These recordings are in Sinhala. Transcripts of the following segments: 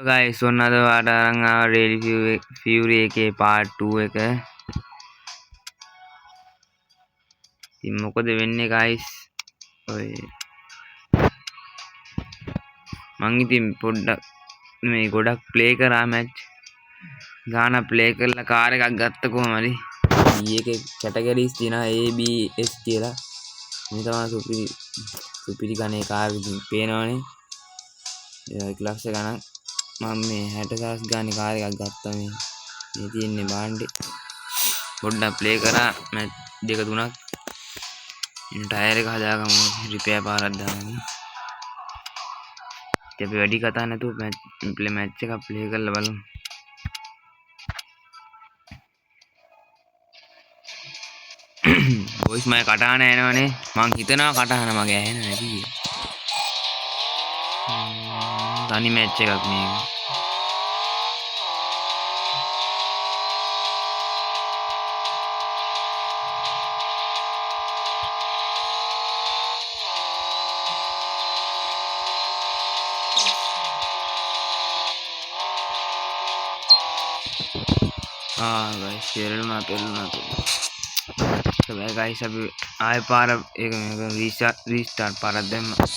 guys, ඔන්නද වාට අරන් ආව ඩේලි ෆියුරි එකේ part 2 එක. ඉතින් මොකද වෙන්නේ guys? ඔය මං ඉතින් පොඩ්ඩක් මේ ගොඩක් ප්ලේ කරා මැච්. ගාන ප්ලේ කරලා කාර් එකක් ගත්ත කොහම හරි. ඊයේ කැටගරිස් තියෙනවා A B S කියලා. මේ තමයි සුපිරි ගණේ කාර් ඉතින් පේනවනේ. ඒක ලක්ෂ ගණන් මම මේ 60,000 ගානේ කාර් එකක් ගත්තා මේ තියෙන්නේ බාණ්ඩේ. පොඩ්ඩක් ප්ලේ කරා මැච් දෙක තුනක්. ඉතින් ටයර් එක හදාගමු රිපෙයාර් පාරක් දාගමු. ඉතින් අපි වැඩි කතා නැතුව මැච් එකක් ප්ලේ කරලා බලමු. වොයිස් මම කටහන එනවනේ මං හිතනවා කටහන මගේ ඇහෙන්නේ නැති කියලා. තනි මැච් එකක් මේක. guys පෙරළුණා සබෑ guys අපි ආයෙ පාර ඒක මේක රීස්ටාර්ට් පාරක් දැම්මා.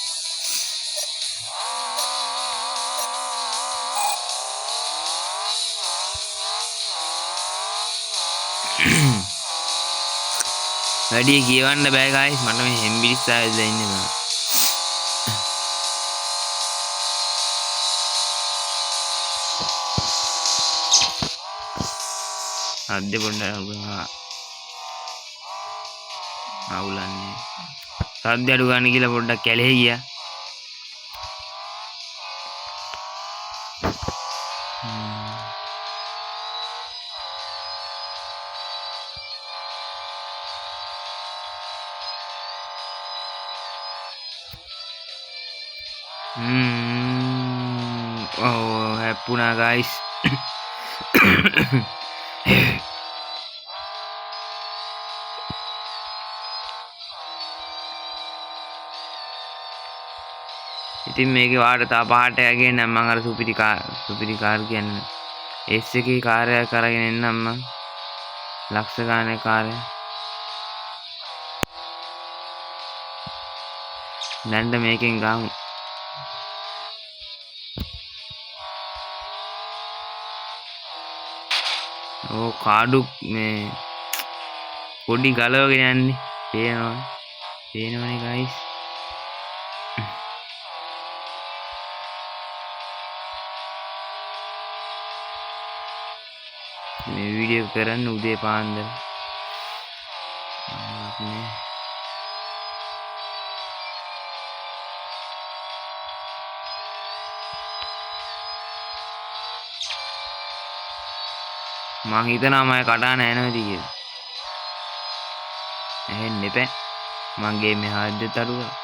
වැඩි කියවන්න බෑ guys මට මේ හෙම්බිරිස් ආයෙත් ඉන්නේ බෑ. අද්ද පොඩ්ඩක් අවුලන්නේ. සද්ද අඩු ගන්න කියලා පොඩ්ඩක් කැලේ ගියා. Oh, හැප්පුණා guys. ඉතින් මේකේ වාට තා පහට යගෙන නම් මම අර සුපිරි කාර් කියන්නේ S එකේ කාර් එකක් අරගෙන එන්නම් මම ලක්ෂ ගානේ කාර් එක. දැන් මේකෙන් ගමු. ඕ කාඩු මේ පොඩි ගලවගෙන යන්නේ පේනවනේ guys. මේ වීඩියෝ කරන්න උදේ පාන්දර මං හිතනවා මම කටහන නැනවද කියලා. ඇහෙන්න එපා. මගේ මේ හද්දට අඩු කරා.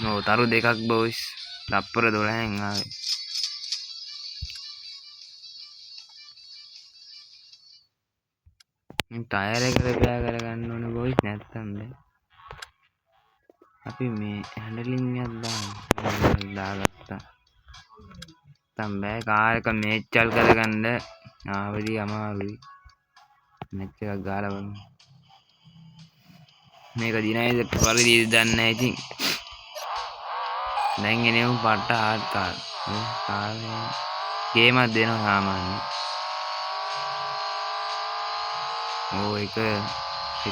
නෝ තරු දෙකක් බොයිස්. ලප්පර 12න් ආවේ. මේ ටයර් එක රිපෙයාර් කරගන්න ඕනේ බොයිස් නැත්තම් බෑ. අපි මේ හැන්ඩලින් එකක් දාගත්තා. බෑ කාර් එක මේච්චල් කරගන්න ආවදී අමාරුයි. මැච් එකක් ගාලා බලමු. මේක දිනයිද පරිදි දන්නේ නැහැ ඉතින්. දැන් එනේ පට්ට හાર્ඩ් කාර්. ගේමක් දෙනවා සාමාන්‍යයෙන්. ඕ එක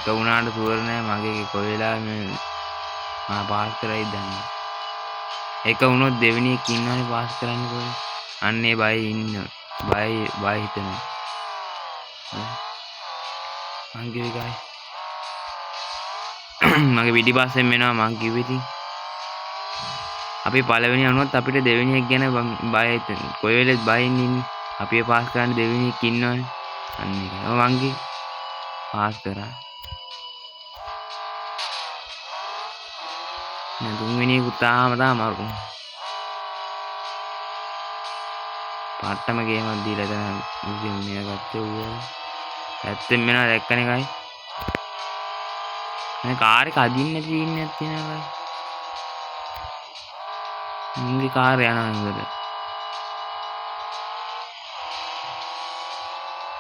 වුණාට සුවර් නෑ මගේ කොයි වෙලාවෙ මම පාස් කරයිද දන්නේ. එක වුණොත් දෙවෙනි එක ඉන්නවනේ පාස් කරන්න කොහෙද? අන්නේ බයි ඉන්න බයි හිතනවා. මං කිව්වේ guys මගේ පිටිපස්සෙන් එනවා මං කිව්වේ ඉතින් අපි පළවෙනි වුණොත් අපිට දෙවෙනි එක ගැන බය හිතෙන. කොයි වෙලෙත් බයින් ඉන්නේ. අපි පාස් කරන්න දෙවෙනි එක ඉන්නවනේ. අන්න ඒක. මං කිව්වේ පාස් කරා. නෑ තුන්වෙනි එක තාම අමාරු. පාට්ටම ගේමක් දීලා තමයි මේ ගත්තේ ඌ. ඇත්තෙන් මෙනවා දැක්කනේ guys. මේ කාර් එක අදින්න නැති ඉන්නක් තියෙනවා guys. මුන්ගේ කාර් යනවා නේද?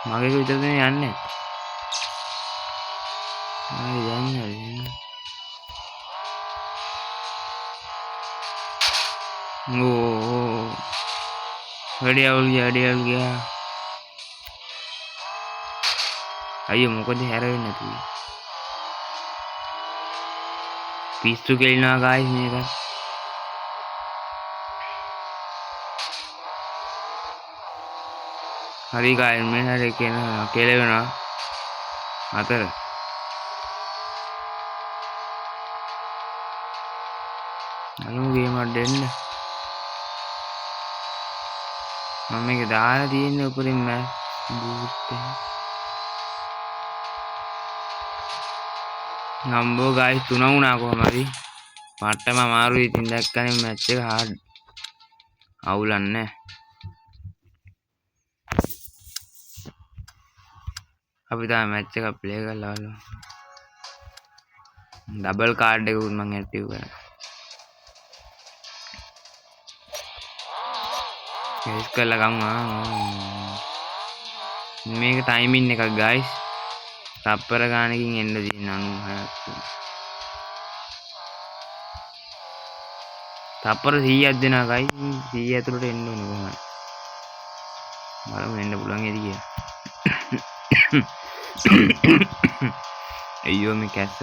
මගේ විතරද යන්නේ? ආයි යන්නේ. ඕ වැඩියවල් ගියා. අයියෝ මොකද හැරෙන්නේ නැතුව? පිස්සු කෙලිනවා ගායිස් මේක. හරි ගායිස් මේ හැරේ කෙලවෙනවා. අතර අලුම ගේමක් දෙන්න. මම මේක දාලා තියෙන්නේ උඩින් මැච් බූස්ට් එක. නම්බෝ ගායිස් 3 වුණා කොහම හරි. පට්ටම අමාරුයි ඉතින් දැක්කනේ මැච් එක හාඩ්. අවුලන්නේ. අපි තාම මැච් එක ප්ලේ කරලා බලමු. ඩබල් කාඩ් එකකුත් මම ඇක්ටිව් කරා. ඒස් කරලා ගමු. මේක ටයිමින් එකක් ගයිස්. තප්පර ගානකින් එන්න තියෙන 96ක්. තප්පර 100ක් දෙනවා ගයිස්. 100 ඇතුළට එන්න ඕන කොහොමද? බලමු එන්න පුළුවන් එද කියලා. අයියෝ මේ කැස්ස.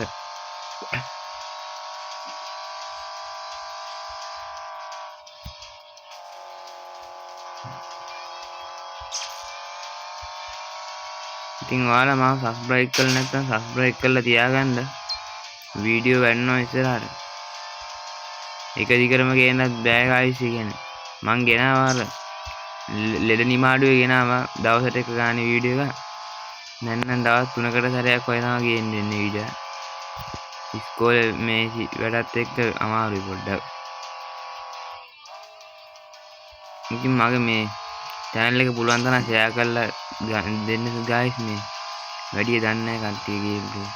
ඉතින් ඔයාලා මාව සබ්ස්ක්‍රයිබ් කරලා නැත්නම් සබ්ස්ක්‍රයිබ් කරලා තියාගන්න. වීඩියෝ වෙන්නවා ඉස්සරහට. එක දිගටම ගේන්නත් බෑ ගයිස් කියන්නේ. මං ගෙනාවා අර ලෙඩ නිමාඩුවේ ගෙනාවා දවසට එක ගානේ වීඩියෝ එක. නැත්නම් දවස් 3කට සැරයක් වගේ තමයි ගේන්නේ වීඩියෝ. ඉස්කෝලේ මේ වැඩත් එක්ක අමාරුයි පොඩ්ඩක්. ඉතින් මගේ මේ channel එක පුළුවන් තරම් share කරලා දෙන්න guys මේ වැඩි දන්නේ නැහැ කට්ටිය ගේන්නේ.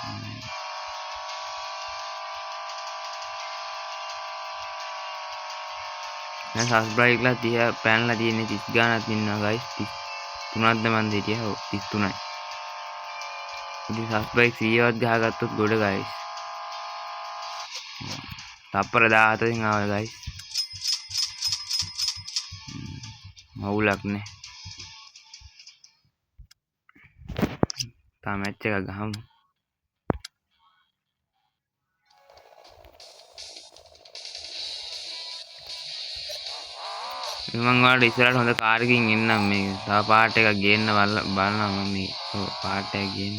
දැන් subscribe කරලා 30 පැනලා තියෙන්නේ 30 ගානක් ඉන්නවා guys. 33ක්ද මන් හිටියා. ඔව් 33යි. ඉතින් subscribe 100වත් ගහගත්තොත් ගොඩ guys. තප්පර 17කින් ආවා guys. මවුලක් නේ. තා මැච් එක ගහමු. මම වල ඉස්සරහට හොඳ කාර් එකකින් එන්නම් මේ. තව පාර්ට් එකක් ගේන්න බලනවා මම මේ. ඔව් පාර්ට් එකක් ගේන්න.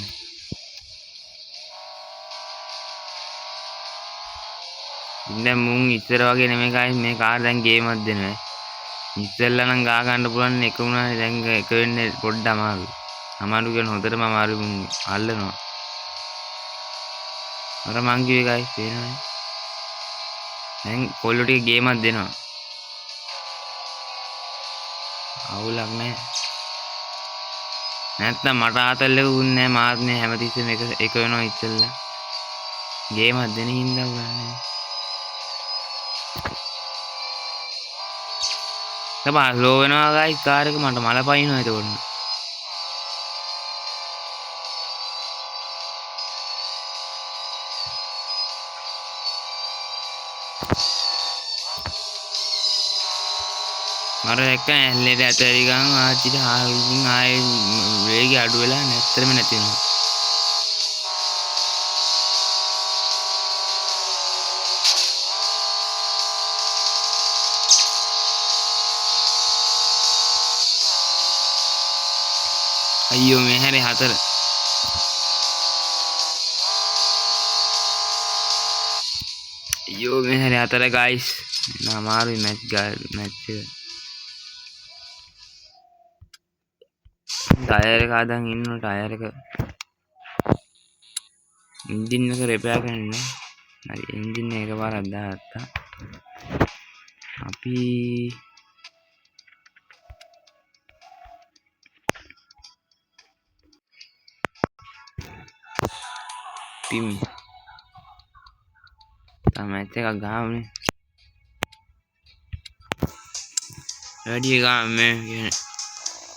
ඉතින් මුන් ඉස්සර වගේ නෙමෙයි guys මේ කාර් දැන් ගේමක් දෙනවා. ඉස්සෙල්ලා නම් ගා ගන්න පුළුවන් එක වුණානේ දැන් එක වෙන්නේ පොඩ්ඩ අමාරුයි. අමාරු කියන හොඳටම අමාරුයි මුන් අල්ලනවා. අර මං කිව්වේ guys තේරෙනවද? දැන් කොල්ලෝ ටික ගේමක් දෙනවා. අවුලක් නැහැ. නැත්නම් මට ආතල් එක උන්නේ නැහැ මාත් මේ හැමතිස්සෙම එක වෙනවා ඉස්සෙල්ලා. ගේමක් දෙන හින්දා උන්නේ. තබා ලෝ වෙනවා guys කාර් එක මට මල පයින්නවා එතකොට. මර එක්ක ඇල්ලේට ඇතරි ගමන් ආච්චිට හාල්කින් ආයේ වේගය අඩු වෙලා නැත්තරම නැති වෙනවා. අයියෝ මේ හැරේ 4. අයියෝ මේ හැරේ 4 guys. අමාරුයි මැච් එක. ටයර් එක හදන් ඉන්න ටයර් එක එන්ජින් එක රිපෙයාර් කරන්න. හරි එන්ජින් එක එකපාරක් දාගත්තා. අපි පිම් තමයි එකක් ගාවනේ. වැඩි එක මේ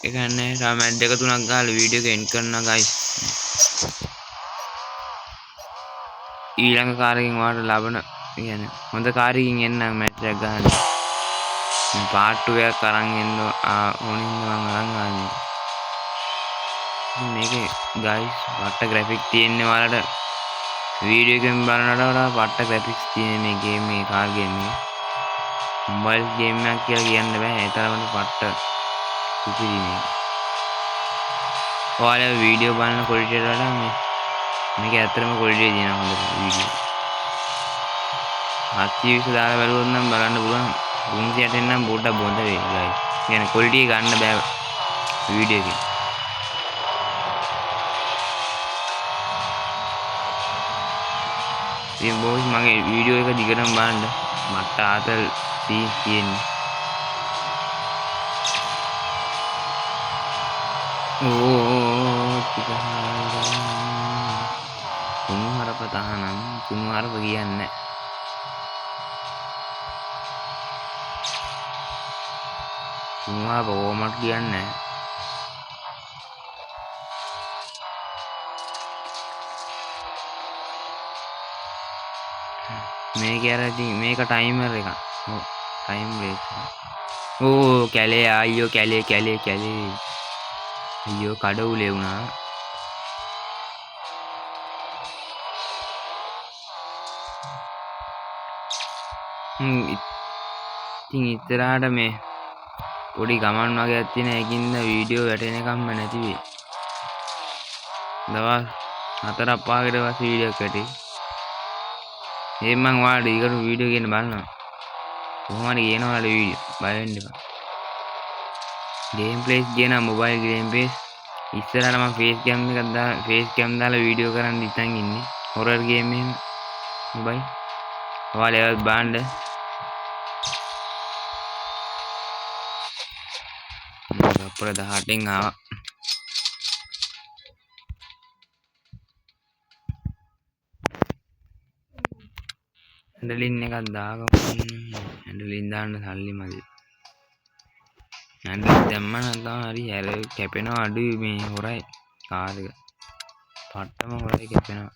ඒ කියන්නේ තව මැච් දෙක තුනක් ගහලා වීඩියෝ එක එන්ඩ් කරනවා guys. ඊළඟ කාර්යයෙන් ඔයාලට ලබන කියන්නේ හොඳ කාර්යකින් එන්න මැච් එක ගහන්න. පාර්ට් 2 එකක් අරන් එන්න ඕනින්ද මම අරන් ආන්නේ. මේකේ guys වට ග්‍රැෆික් තියෙන්නේ ඔයාලට වීඩියෝ එකෙන් බලනට වඩා වට ග්‍රැෆික්ස් තියෙන මේ ගේම් එකේ කාර් ගේම් එකේ. මොබයිල් ගේම් එකක් කියලා කියන්න බෑ. ඒ තරමට වට සුපිරි මේක. ඔයාලා වීඩියෝ බලන ක්වොලිටියට වඩා මේක ඇත්තටම ක්වොලිටිය දිනන හොඳ වීඩියෝ. 720 දාලා බලුවොත් නම් බලන්න පුළුවන්. 360 නම් පොඩ්ඩක් බොඳ වෙයි guys. කියන්නේ ක්වොලිටිය ගන්න බෑ වීඩියෝ එකේ. ඉතින් boys මගේ වීඩියෝ එක දිගටම බලන්න. මට ආතල් තියෙන්නේ. කුණුහරුප තහනම් කුණුහරුප කියන්නේ කුණුහරුප ඕමට කියන්නේ මේක අර ඉතින් මේක ටයිමර් එකක්. ඔව් ටයිම් බේස්. ඕ කැලේ අයියෝ කැලේ අයියෝ කඩවුලේ වුණා. ඉතින් ඉතරහට මේ පොඩි ගමන් වගේක් තියෙන එකකින්ද වීඩියෝ වැටෙනකම්ම නැති වෙයි. දවස් 4-5කට පස්සේ වීඩියෝ එක වැටේ. ඒ මං ඔයාලට ඊකට වීඩියෝ ගේන්න බලනවා. කොහොම හරි ගේනවා ඔයාලට වීඩියෝ. බය වෙන්න එපා. ගේම් ප්ලේස් කියන මොබයිල් ගේම් ප්ලේස් ඉස්සරහට මම ෆේස් කැම් දාලා වීඩියෝ කරන්න ඉතින් ඉන්නේ. හොරර් ගේම් එහෙම මොබයිල්. ඔයාලා ඒවත් බලන්න. අපර 18න් ආවා. හැන්ඩලින් එකක් දාගමු. හැන්ඩලින් දාන්න සල්ලි මදි. හැන්ඩලින් දැම්ම නැත්නම් හරි හැර කැපෙනවා අඩුයි මේ හොරයි කාර් එක. පට්ටම හොරයි කැපෙනවා.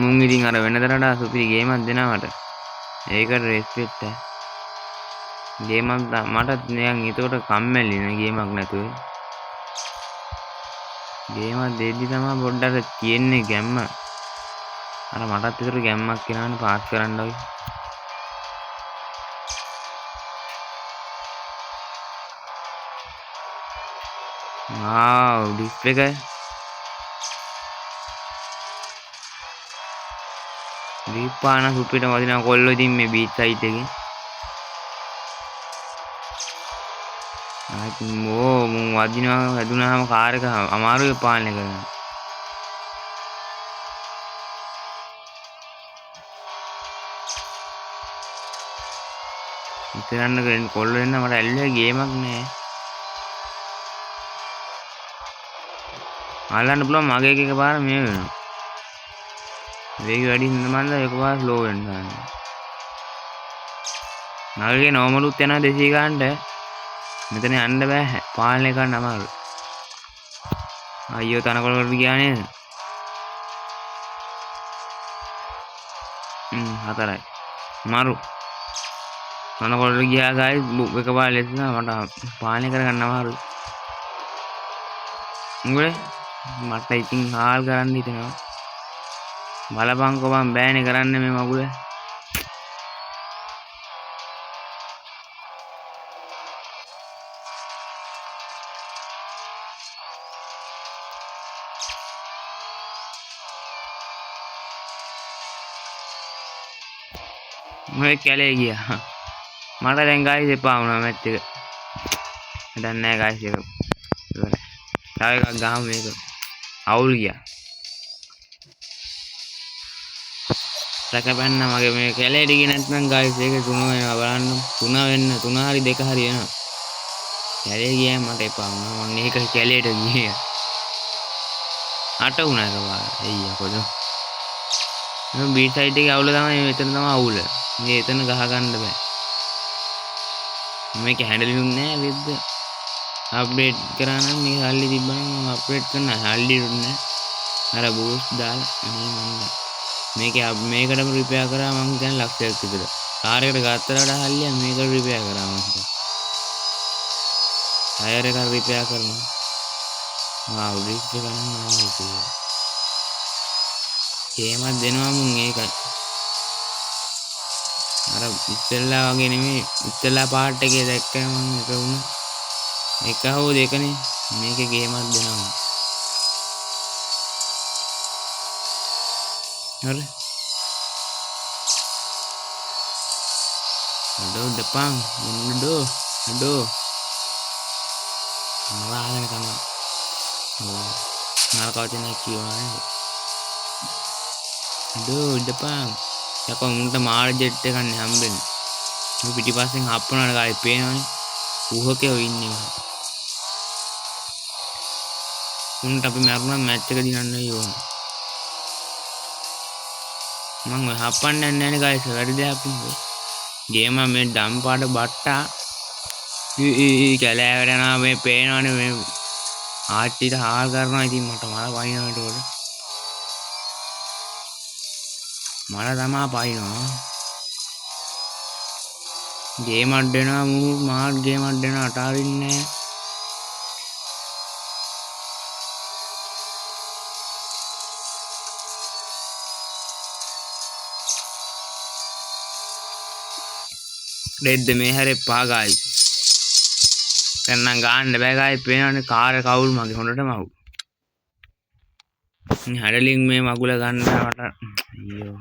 මුන් ඉතින් අර වෙනදට වඩා සුපිරි ගේමක් දෙනවා මට. ඒකට රෙස්පෙක්ට් ඈ. ගේමක් මට නිකන් ඒකට කම්මැලි නේ ගේමක් නැතුව. ගේමක් දෙද්දි තමයි පොඩ්ඩක් තියෙන්නේ ගැම්ම. අර මටත් ඒකට ගැම්මක් කියනවනේ පාස් කරන්න වගේ. ඩිස්ප්ලේ එක දීපාන සුපිට වදිනා කොල්ලෝ ඉතින් මේ බීච් සයිට් එකේ ආයි මුන් වදිනවා වැදුනාම කාර් එක අමාරුයි පාලනය කරන්න. ඉතින් කොල්ලෝ එන්න මට ඇල්ලුවේ ගේමක් නෑ. අල්ලන්න පුළුවන් මගේ එකපාර මේ වෙනවා. වේගය වැඩි හින්දා මන්ද එකපාර ස්ලෝ වෙනවා. මගේ නෝමලුත් යනවා 200 ගන්නට. මෙතන යන්න බෑ. පාලනය කරන්න අමාරුයි. අයියෝ තනකොළකට ගියා නේද? 4යි. මාරු. තනකොළකට ගියා ගායි එකපාර ලෙස්නා මට පාලනය කරගන්න අමාරුයි. මුගලේ මට ඉතින් හාල් කරන්න හිතෙනවා. බලපංකෝ මම බෑනේ කරන්නේ මේ මගුලේ. මොකද කැලේ ගියා. මට දැන් ගායිස් එපා වුණා මැච් එක. දැන් නෑ ගායිස් එක. ඉවරයි. තව එකක් ගහමු මේක. අවුල් ගියා. සැකපැන්න මගේ මේ කැලේට ගියේ නැත්නම් ගයිස් ඒක 3 වෙනවා බලන්න 3 වෙන්න 3 හරි 2 හරි වෙනවා කැලේ ගියාම මට එපා වුණා මම ඒක කැලේට ගියේ 8 වුණා එකපාර අයියා කොද මම බී සයිඩ් එකේ අවුල තමයි මෙතන තමයි අවුල මේ එතන ගහ ගන්න බෑ මේක හැන්ඩලින් නෑ වෙද්ද අප්ඩේට් කරා නම් මේක සල්ලි තිබ්බනම් මම අප්ඩේට් කරන්න සල්ලි දුන්නේ අර බූස්ට් දාලා මේ මන්ද මේකටම රිපෙයාර් කරා මං හිතන්නේ ලක්ෂයක් විතර කාර් එකට ගත්තට වඩා හල්ලිය මේකට රිපෙයාර් කරා මං හිතන්නේ ටයර් එක රිපෙයාර් කරනවා ආ උඩිට ගන්න ඕනේ කියලා කේමක් දෙනවා මුන් ඒකයි අර ඉස්සෙල්ලා වගේ නෙමෙයි ඉස්සෙල්ලා පාර්ට් එකේ දැක්කම මම එක වුණා එක හෝ දෙකනේ මේකේ ගේමක් දෙනවා හරි අඩෝ දෙපන් අඩෝ නවාගෙන කනවා නරකවචන කියවනේ අඩෝ දෙපන් යකෝ මුන්ට මාර ජෙට් එකක් නේ හම්බෙන්නේ මේ පිටිපස්සෙන් හප්පනවනේ ගායි පේනවනේ ඌහකේ ඉන්නේ උන්ට අපි මරුණා මැච් එක දිනන්න ඕන මම ඔය හප්පන්න යන්නේ නැහැ නේ ගායිස් වැඩි දෙයක් නේ ගේම මේ ඩම් පාට බට්ටා කැලෑවට යනවා මේ පේනවනේ මේ ආච්චිට හාල් කරනවා ඉතින් මට මල වයින්නවා ඒකට මල තමා පයින්නවා ගේමක් දෙනවා මූ මාත් ගේමක් දෙනවා අතාරින්නේ රෙද්ද මේ හැරේ පාගායි දැන් නම් ගන්න බෑ ගායි පේනවනේ කාර් එක අවුල් මගේ හොඳටම අවුල් හැඩලින් මේ මගුල ගන්නවට අයියෝ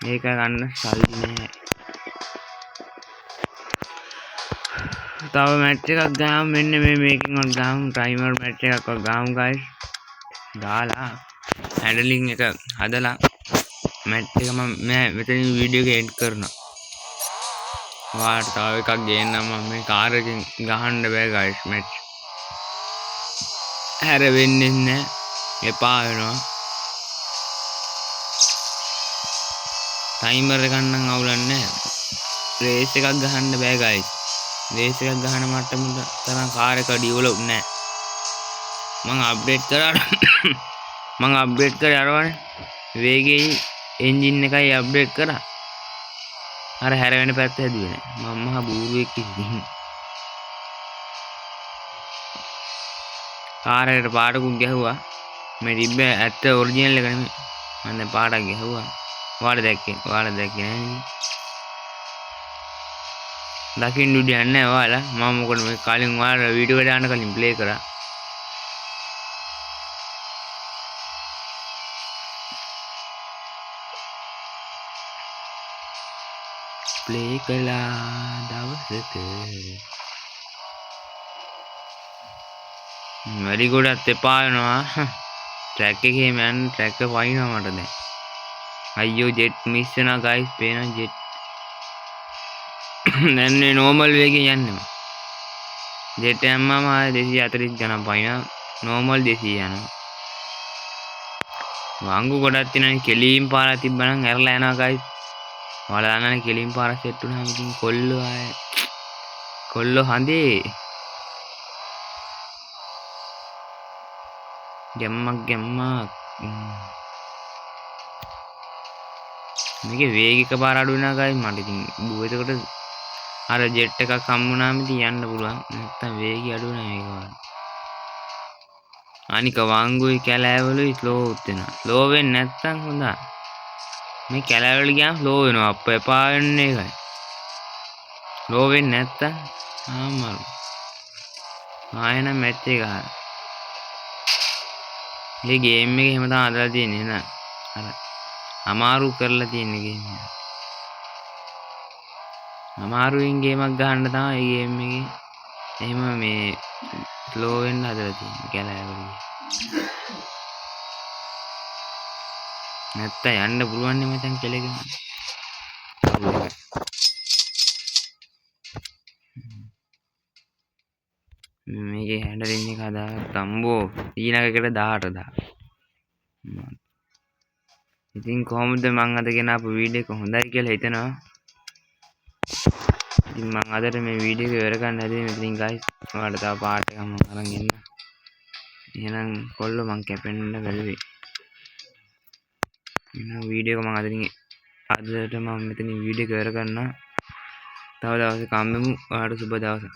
මේක ගන්න සල්ලි නෑ තව මැච් එකක් ගාමු මෙන්න මේ මේකින් ඔන් ගාමු ටයිමර් මැච් එකක් ගාමු ගයිස් දාලා හැන්ඩලින් එක හදලා මැච් එක මම මෙතනින් වීඩියෝ එක එන්ඩ් කරනවා වාට තව එකක් ගේන්නම් මම මේ කාර් එකෙන් ගහන්න බෑ ගයිස් මැච් හැර වෙන්නේ නැහැ එපා වෙනවා ටයිමර් එකක් නම් අවුලක් නැහැ රේස් එකක් ගහන්න බෑ ගයිස් රේස් එකක් ගහන මට්ටමට තරම් කාර් එක ඩිවලොප් නැහැ මම අප්ඩේට් කරා අරවනේ වේගෙයි එන්ජින් එකයි අප්ඩේට් කරා අර හැරවෙන පැත්ත හැදුවේ නැහැ මම මහා බූරුවෙක් ඉතින් කාර් එකට පාටකුත් ගැහුවා මේ තිබ්බ ඇත්ත ඔරිජිනල් එක නෙමෙයි මම දැන් පාටක් ගැහුවා ඔයාලා දැක්කේ නෑනේ දකින්න උඩ යන්නේ ඔයාලා මම මොකද මේ කලින් ඔයාලා වීඩියෝ එක දාන්න කලින් ප්ලේ කරා ප්ලේ කළා දවසක වැඩි ගොඩක් එපා වෙනවා ට්‍රැක් එකේ මම ට්‍රැක් එක වයින්නවා මට දැන් අයියෝ ජෙට් මිස් වෙනවා ගයිස් පේනවා ජෙට් දැන් මේ නෝමල් වේගෙන් යන්නේ ජෙට් යම්මම 240 ගණන් පයින්නවා නෝමල් 200 යනවා වංගු ගොඩක් තියෙනනේ කෙලීම් පාරක් තිබ්බනම් ඇරලා යනවා ගයිස් ඔයාලා දන්නනේ කෙලින් පාර සෙට් වුණාම ඉතින් කොල්ලෝ හඳේ ගැම්මක් මේකේ වේගික පාර අඩු වෙනවා ගයි මට ඉතින් එතකොට අර ජෙට් එකක් හම්බුනාම ඉතින් යන්න පුළුවන් නැත්තම් වේගය අඩු වෙනවා මේක වල අනික වංගුයි කැලෑවලුයි ස්ලෝ උත් වෙනවා ස්ලෝ වෙන්නේ නැත්තම් හොඳයි මේ කැලෑවල ගියාම ස්ලෝ වෙනවා අප්ප එපා වෙන්නේ ඒකයි ස්ලෝ වෙන්නේ නැත්තම් ආමරු ආයෙනම් මැච් එක ගහනවා මේ ගේම් එක එහෙම තමයි හදලා තියෙන්නේ නේද අර අමාරු කරලා තියෙන ගේම් එක අමාරුවෙන් ගේමක් ගහන්න තමයි මේ ගේම් එකේ එහෙම මේ ස්ලෝ වෙන්න හදලා තියෙන්නේ කැලෑවල නැත්තම් යන්න පුළුවන් නේ මචං කෙලගෙන. මේකේ හැන්ඩලින් එක හදාගත්ත අම්බෝ ඊනකකට 18000. ඉතින් කොහොමද මං අද ගෙනාපු වීඩියෝ එක හොඳයි කියලා හිතනවා. ඉතින් මං අදට මේ වීඩියෝ එක ඉවර කරන්න හදන්නේ. ඉතින් guys ඔයාලට තව පාර්ට් එකක් මං අරන් එන්න. එහෙනම් කොල්ලෝ මං කැපෙන්න බැලුවේ. එහෙනම් වීඩියෝ එක මං අදට මම මෙතනින් වීඩියෝ එක ඉවර කරනවා. තව දවසක හම්බෙමු. ඔයාලට සුබ දවසක්.